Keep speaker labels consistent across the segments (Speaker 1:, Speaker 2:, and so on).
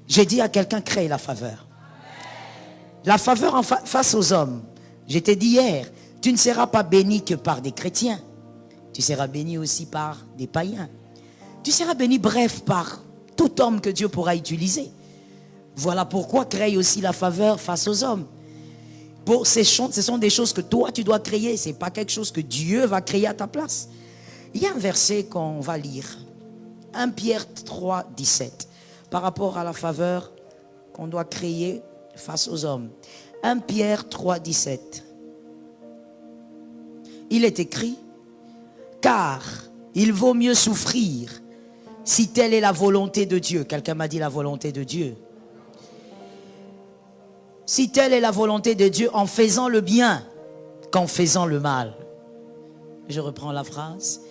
Speaker 1: J'ai dit à quelqu'un, crée la faveur. La faveur face aux hommes. Je t'ai dit hier, tu ne seras pas béni que par des chrétiens. Tu seras béni aussi par des païens. Tu seras béni, bref, par tout homme que Dieu pourra utiliser. Voilà pourquoi crée aussi la faveur face aux hommes. Ce sont des choses que toi, tu dois créer. Ce n'est pas quelque chose que Dieu va créer à ta place. Il y a un verset qu'on va lire. 1 Pierre 3, 17. Par rapport à la faveur qu'on doit créer face aux hommes. 1 Pierre 3, 17. Il est écrit, car il vaut mieux souffrir si telle est la volonté de Dieu. Quelqu'un m'a dit la volonté de Dieu. Si telle est la volonté de Dieu en faisant le bien qu'en faisant le mal. Je reprends la phrase.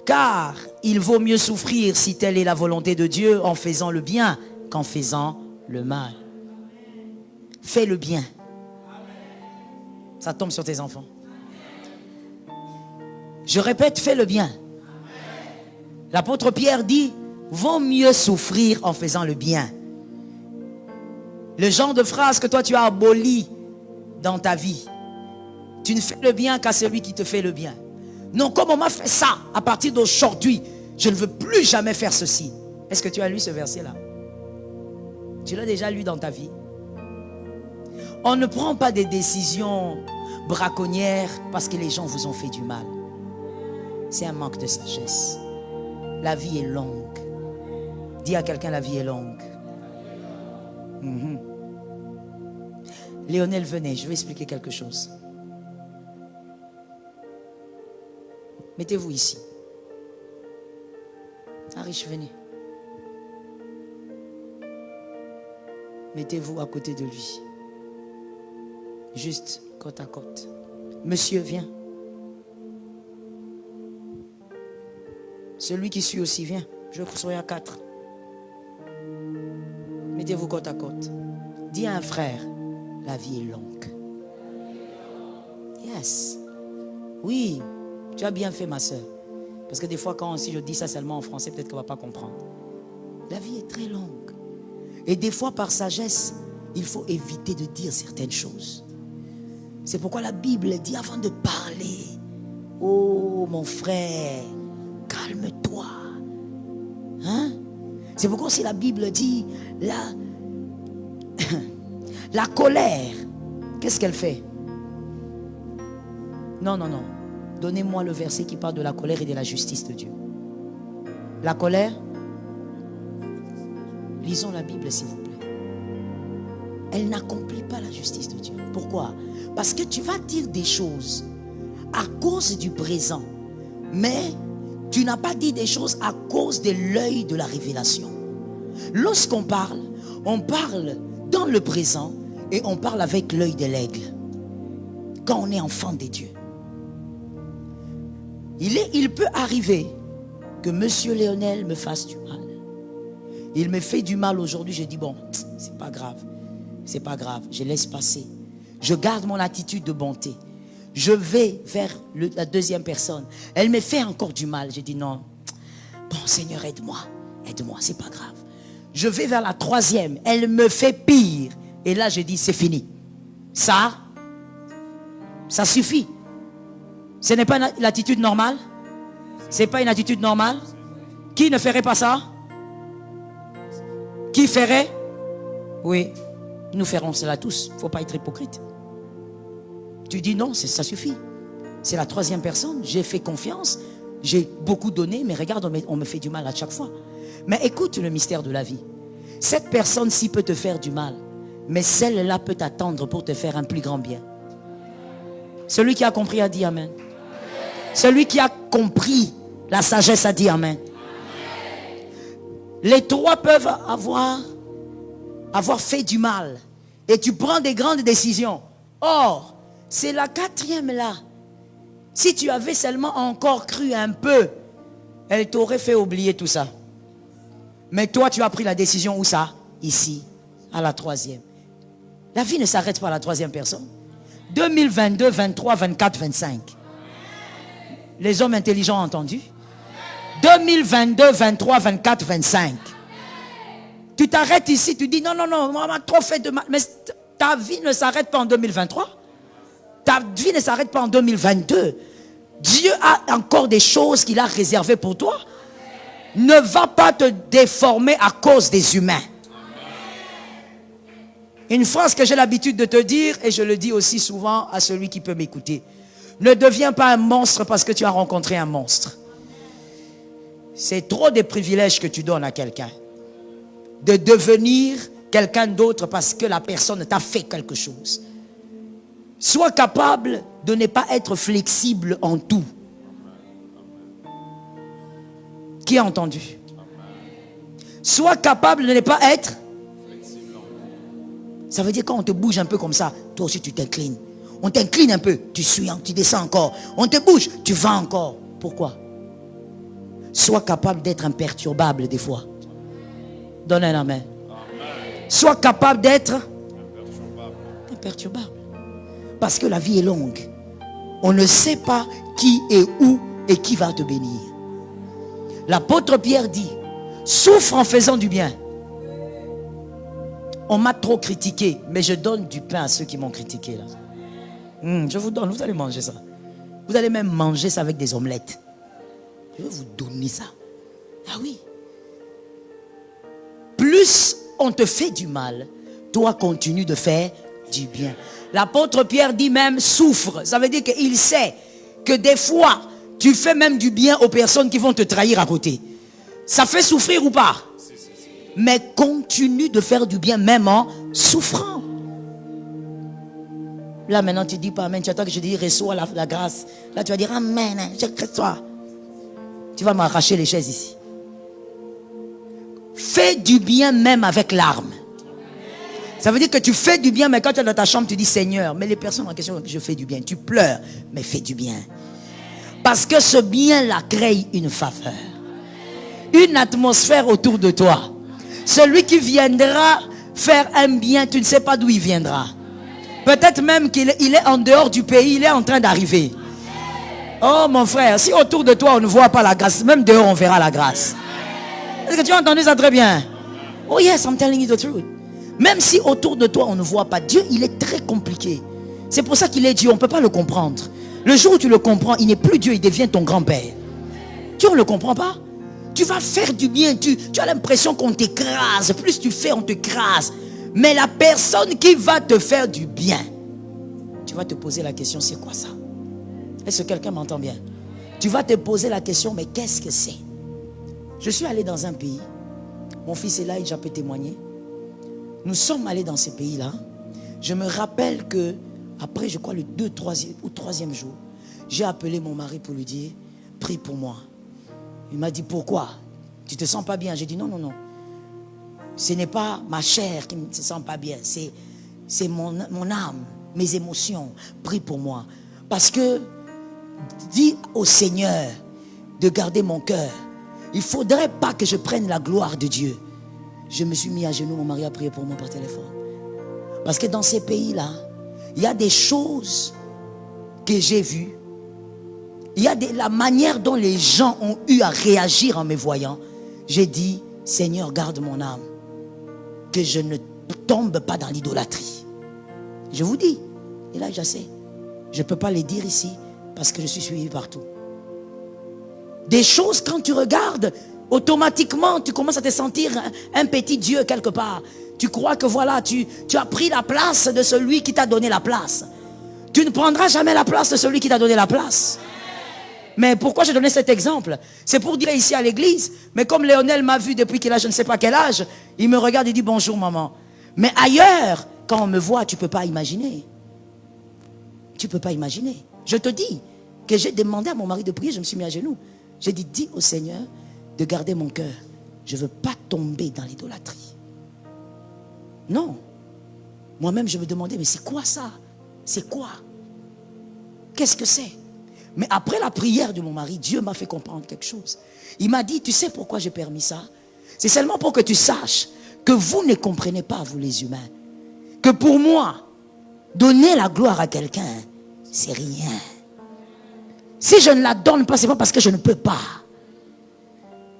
Speaker 1: Car il vaut mieux souffrir si telle est la volonté de Dieu en faisant le bien qu'en faisant le mal. Fais le bien. Ça tombe sur tes enfants. Je répète, fais le bien. L'apôtre Pierre dit, vaut mieux souffrir en faisant le bien. Le genre de phrase que toi tu as aboli dans ta vie. Tu ne fais le bien qu'à celui qui te fait le bien. Non, comme on m'a fait ça, à partir d'aujourd'hui, je ne veux plus jamais faire ceci. Est-ce que tu as lu ce verset-là? Tu l'as déjà lu dans ta vie? On ne prend pas des décisions braconnières parce que les gens vous ont fait du mal. C'est un manque de sagesse. La vie est longue. Dis à quelqu'un, la vie est longue. Léonel, venez, je vais expliquer quelque chose. Mettez-vous ici. Arish, venez. Mettez-vous à côté de lui. Juste côte à côte. Monsieur, viens. Celui qui suit aussi, viens. Je veux que vous soyez à 4. Mettez-vous côte à côte. Dis à un frère, la vie est longue. Yes. Oui, tu as bien fait, ma soeur. Parce que des fois, si je dis ça seulement en français, peut-être qu'on ne va pas comprendre. La vie est très longue. Et des fois, par sagesse, il faut éviter de dire certaines choses. C'est pourquoi la Bible dit avant de parler, oh mon frère, calme-toi. Hein? C'est pourquoi aussi la Bible dit la colère, qu'est-ce qu'elle fait? Non. Donnez-moi le verset qui parle de la colère et de la justice de Dieu. La colère, lisons la Bible s'il vous plaît. Elle n'accomplit pas la justice de Dieu. Pourquoi? Parce que tu vas dire des choses à cause du présent, mais tu n'as pas dit des choses à cause de l'œil de la révélation. Lorsqu'on parle, on parle dans le présent et on parle avec l'œil de l'aigle. Quand on est enfant de Dieu. Il peut arriver que Monsieur Léonel me fasse du mal. Il me fait du mal aujourd'hui, je dis bon, c'est pas grave. C'est pas grave, je laisse passer. Je garde mon attitude de bonté. Je vais vers la deuxième personne. Elle me fait encore du mal. Je dis non. Bon Seigneur, aide-moi. Aide-moi, c'est pas grave. Je vais vers la troisième. Elle me fait pire. Et là, je dis c'est fini. Ça suffit. Ce n'est pas l'attitude normale. Ce n'est pas une attitude normale. Qui ne ferait pas ça? Qui ferait? Oui, nous ferons cela tous. Il ne faut pas être hypocrite. Tu dis non, ça suffit. C'est la troisième personne. J'ai fait confiance. J'ai beaucoup donné. Mais regarde, on me fait du mal à chaque fois. Mais écoute le mystère de la vie. Cette personne-ci peut te faire du mal. Mais celle-là peut t'attendre pour te faire un plus grand bien. Celui qui a compris a dit Amen. Celui qui a compris la sagesse a dit Amen. Les trois peuvent avoir fait du mal. Et tu prends des grandes décisions. Or, c'est la quatrième là. Si tu avais seulement encore cru un peu, elle t'aurait fait oublier tout ça. Mais toi, tu as pris la décision où ça? Ici, à la troisième. La vie ne s'arrête pas à la troisième personne. 2022, 23, 24, 25. Les hommes intelligents ont entendu. 2022, 23, 24, 25. Tu t'arrêtes ici, tu dis non, non, non, on m'a trop fait de mal. Mais ta vie ne s'arrête pas en 2023. Ta vie ne s'arrête pas en 2022. Dieu a encore des choses qu'il a réservées pour toi. Ne va pas te déformer à cause des humains. Une phrase que j'ai l'habitude de te dire, et je le dis aussi souvent à celui qui peut m'écouter. Ne deviens pas un monstre parce que tu as rencontré un monstre. C'est trop des privilèges que tu donnes à quelqu'un. De devenir quelqu'un d'autre parce que la personne t'a fait quelque chose. Sois capable de ne pas être flexible en tout. Qui a entendu? Sois capable de ne pas être. Ça veut dire quand on te bouge un peu comme ça, toi aussi tu t'inclines. On t'incline un peu, tu suis, tu descends encore. On te bouge, tu vas encore. Pourquoi? Sois capable d'être imperturbable des fois. Donne un amen. Sois capable d'être imperturbable. Parce que la vie est longue. On ne sait pas qui est où et qui va te bénir. L'apôtre Pierre dit, souffre en faisant du bien. On m'a trop critiqué, mais je donne du pain à ceux qui m'ont critiqué là. Je vous donne, vous allez manger ça. Vous allez même manger ça avec des omelettes. Je vais vous donner ça. Ah oui. Plus on te fait du mal, toi continue de faire du bien. L'apôtre Pierre dit même souffre. Ça veut dire qu'il sait que des fois, tu fais même du bien aux personnes qui vont te trahir à côté. Ça fait souffrir ou pas? Mais continue de faire du bien même en souffrant. Là maintenant tu dis pas amen. Tu attends que je dise reçois la grâce. Là tu vas dire amen. Je reçois. Tu vas m'arracher les chaises ici. Fais du bien même avec larmes. Ça veut dire que tu fais du bien, mais quand tu es dans ta chambre, tu dis Seigneur. Mais les personnes en question, je fais du bien. Tu pleures, mais fais du bien. Parce que ce bien-là crée une faveur. Une atmosphère autour de toi. Celui qui viendra faire un bien, tu ne sais pas d'où il viendra. Peut-être même qu'il est en dehors du pays, il est en train d'arriver. Oh mon frère, si autour de toi on ne voit pas la grâce, même dehors on verra la grâce. Est-ce que tu as entendu ça très bien? Oh yes, I'm telling you the truth. Même si autour de toi on ne voit pas, Dieu il est très compliqué. C'est pour ça qu'il est Dieu, on ne peut pas le comprendre. Le jour où tu le comprends, il n'est plus Dieu, il devient ton grand-père. Tu ne le comprends pas? Tu vas faire du bien, tu as l'impression qu'on t'écrase. Plus tu fais, on t'écrase. Mais la personne qui va te faire du bien, tu vas te poser la question, c'est quoi ça? Est-ce que quelqu'un m'entend bien? Tu vas te poser la question, mais qu'est-ce que c'est? Je suis allé dans un pays. Mon fils est là, il peut témoigner. Nous sommes allés dans ce pays-là. Je me rappelle que, après, je crois, le 2, 3e ou 3e jour, j'ai appelé mon mari pour lui dire, prie pour moi. Il m'a dit, pourquoi? Tu te sens pas bien? J'ai dit, non, non, non. Ce n'est pas ma chair qui ne se sent pas bien. C'est mon âme, mes émotions. Prie pour moi. Parce que, dis au Seigneur de garder mon cœur. Il ne faudrait pas que je prenne la gloire de Dieu. Je me suis mis à genoux, mon mari a prié pour moi par téléphone. Parce que dans ces pays-là, il y a des choses que j'ai vues. Il y a la manière dont les gens ont eu à réagir en me voyant. J'ai dit, Seigneur, garde mon âme. Que je ne tombe pas dans l'idolâtrie. Je vous dis, et là je sais, je ne peux pas les dire ici parce que je suis suivi partout. Des choses quand tu regardes, automatiquement tu commences à te sentir un petit Dieu quelque part. Tu crois que voilà, tu as pris la place de celui qui t'a donné la place. Tu ne prendras jamais la place de celui qui t'a donné la place. Mais pourquoi j'ai donné cet exemple? C'est pour dire ici à l'église, mais comme Léonel m'a vu depuis qu'il a je ne sais pas quel âge, il me regarde et dit bonjour maman. Mais ailleurs, quand on me voit, tu ne peux pas imaginer. Tu ne peux pas imaginer. Je te dis que j'ai demandé à mon mari de prier, je me suis mis à genoux. J'ai dit, dis au Seigneur de garder mon cœur. Je ne veux pas tomber dans l'idolâtrie. Non. Moi-même, je me demandais, mais c'est quoi ça? C'est quoi? Qu'est-ce que c'est? Mais après la prière de mon mari, Dieu m'a fait comprendre quelque chose. Il m'a dit, tu sais pourquoi j'ai permis ça? C'est seulement pour que tu saches que vous ne comprenez pas, vous les humains. Que pour moi, donner la gloire à quelqu'un, c'est rien. Si je ne la donne pas, ce n'est pas parce que je ne peux pas.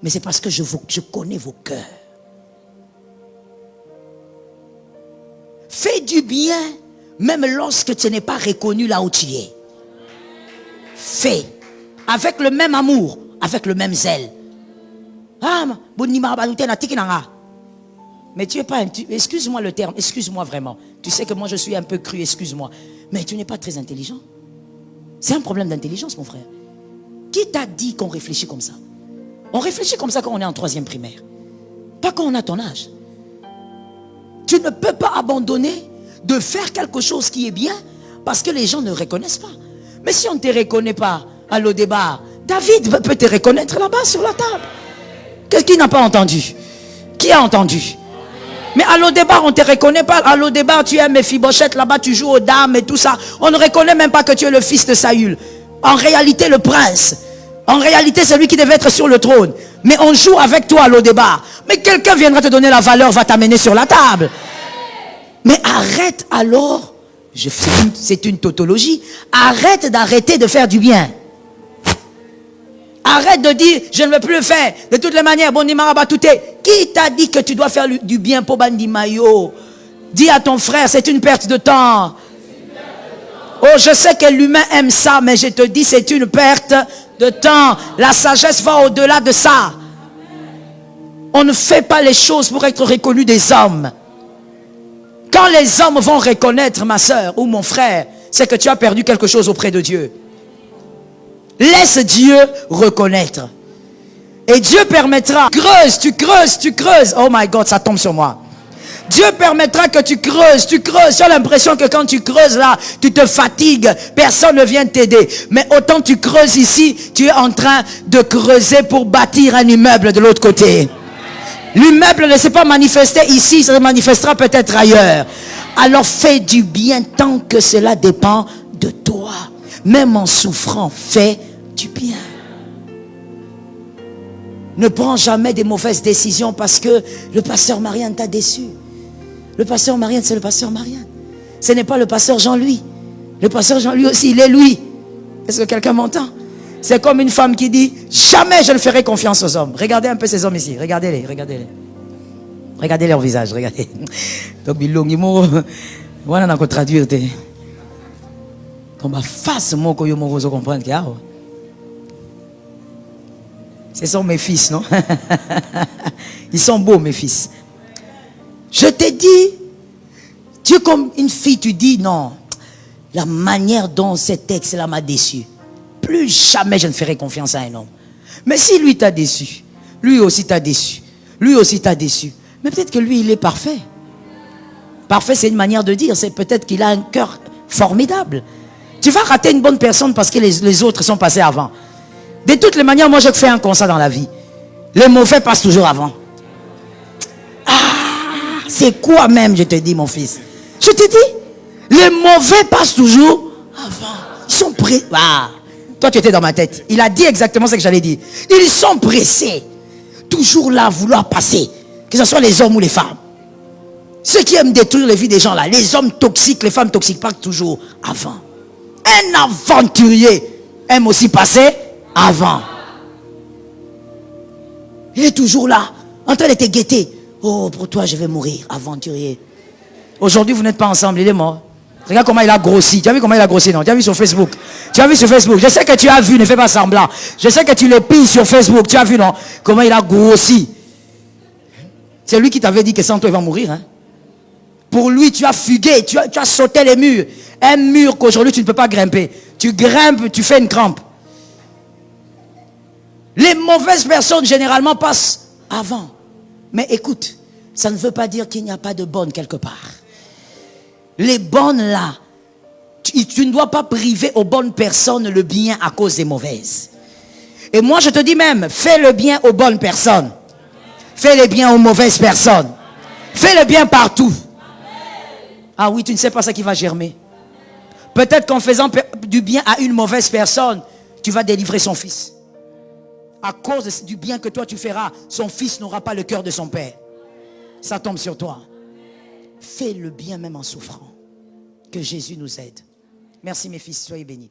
Speaker 1: Mais c'est parce que je connais vos cœurs. Fais du bien, même lorsque tu n'es pas reconnu là où tu es. Fais. Avec le même amour, avec le même zèle. Mais tu n'es pas... Excuse-moi le terme, excuse-moi vraiment. Tu sais que moi je suis un peu cru, excuse-moi. Mais tu n'es pas très intelligent. C'est un problème d'intelligence, mon frère. Qui t'a dit qu'on réfléchit comme ça? On réfléchit comme ça quand on est en 3e primaire. Pas quand on a ton âge. Tu ne peux pas abandonner de faire quelque chose qui est bien parce que les gens ne reconnaissent pas. Mais si on ne te reconnaît pas à l'O-Débat, David peut te reconnaître là-bas sur la table. Qui n'a pas entendu? Qui a entendu? Mais à l'O-Débat, on ne te reconnaît pas. À l'O-Débat, tu es Mephibosheth, là-bas, tu joues aux dames et tout ça. On ne reconnaît même pas que tu es le fils de Saül. En réalité, le prince. En réalité, c'est lui qui devait être sur le trône. Mais on joue avec toi à l'O-Débat. Mais quelqu'un viendra te donner la valeur, va t'amener sur la table. Mais arrête alors. C'est une tautologie. Arrête d'arrêter de faire du bien. Arrête de dire, je ne veux plus le faire. De toutes les manières, bon, qui t'a dit que tu dois faire du bien pour Bandi Mayo? Dis à ton frère, c'est une perte de temps. Oh, je sais que l'humain aime ça, mais je te dis, c'est une perte de temps. La sagesse va au-delà de ça. On ne fait pas les choses pour être reconnu des hommes. Quand les hommes vont reconnaître ma soeur ou mon frère, c'est que tu as perdu quelque chose auprès de Dieu. Laisse Dieu reconnaître. Et Dieu permettra. Tu creuses. Oh my God, ça tombe sur moi. Dieu permettra que tu creuses. Tu as l'impression que quand tu creuses là, tu te fatigues. Personne ne vient t'aider. Mais autant tu creuses ici, tu es en train de creuser pour bâtir un immeuble de l'autre côté. L'immeuble ne s'est pas manifesté ici, ça se manifestera peut-être ailleurs. Alors fais du bien tant que cela dépend de toi. Même en souffrant, fais du bien. Ne prends jamais des mauvaises décisions parce que le pasteur Marianne t'a déçu. Le pasteur Marianne, c'est le pasteur Marianne. Ce n'est pas le pasteur Jean-Louis. Le pasteur Jean-Louis aussi, il est lui. Est-ce que quelqu'un m'entend? C'est comme une femme qui dit, jamais je ne ferai confiance aux hommes. Regardez un peu ces hommes ici. Regardez-les. Regardez leur visage. Regardez. Donc, voilà, on a traduire. Comme face, moi, que je comprends. Ce sont mes fils, non? Ils sont beaux, mes fils. Je te dis, tu es comme une fille, tu dis, non, la manière dont ce texte-là m'a déçu. Plus jamais je ne ferai confiance à un homme. Mais si lui t'a déçu, lui aussi t'a déçu, lui aussi t'a déçu. Mais peut-être que lui, il est parfait. Parfait, c'est une manière de dire. C'est peut-être qu'il a un cœur formidable. Tu vas rater une bonne personne parce que les autres sont passés avant. De toutes les manières, moi, je fais un constat dans la vie. Les mauvais passent toujours avant. Ah, c'est quoi même, je te dis, mon fils? Je te dis, les mauvais passent toujours avant. Ils sont prêts. Ah. Toi, tu étais dans ma tête. Il a dit exactement ce que j'allais dire. Ils sont pressés. Toujours là, à vouloir passer. Que ce soit les hommes ou les femmes. Ceux qui aiment détruire les vies des gens là. Les hommes toxiques, les femmes toxiques, partent toujours avant. Un aventurier aime aussi passer avant. Il est toujours là, en train de te guetter. Oh, pour toi, je vais mourir, aventurier. Aujourd'hui, vous n'êtes pas ensemble, il est mort. Regarde comment il a grossi. Tu as vu comment il a grossi, non? Tu as vu sur Facebook? Tu as vu sur Facebook? Je sais que tu as vu, ne fais pas semblant. Je sais que tu le pilles sur Facebook. Tu as vu, non? Comment il a grossi. C'est lui qui t'avait dit que sans toi, il va mourir. Hein? Pour lui, tu as fugué. Tu as sauté les murs. Un mur qu'aujourd'hui, tu ne peux pas grimper. Tu grimpes, tu fais une crampe. Les mauvaises personnes, généralement, passent avant. Mais écoute, ça ne veut pas dire qu'il n'y a pas de bonnes quelque part. Les bonnes là, tu ne dois pas priver aux bonnes personnes le bien à cause des mauvaises. Et moi je te dis même, fais le bien aux bonnes personnes. Fais le bien aux mauvaises personnes. Fais le bien partout. Ah oui, tu ne sais pas ce qui va germer. Peut-être qu'en faisant du bien à une mauvaise personne, tu vas délivrer son fils. À cause du bien que toi tu feras, son fils n'aura pas le cœur de son père. Ça tombe sur toi. Fais le bien même en souffrant. Que Jésus nous aide. Merci mes fils, soyez bénis.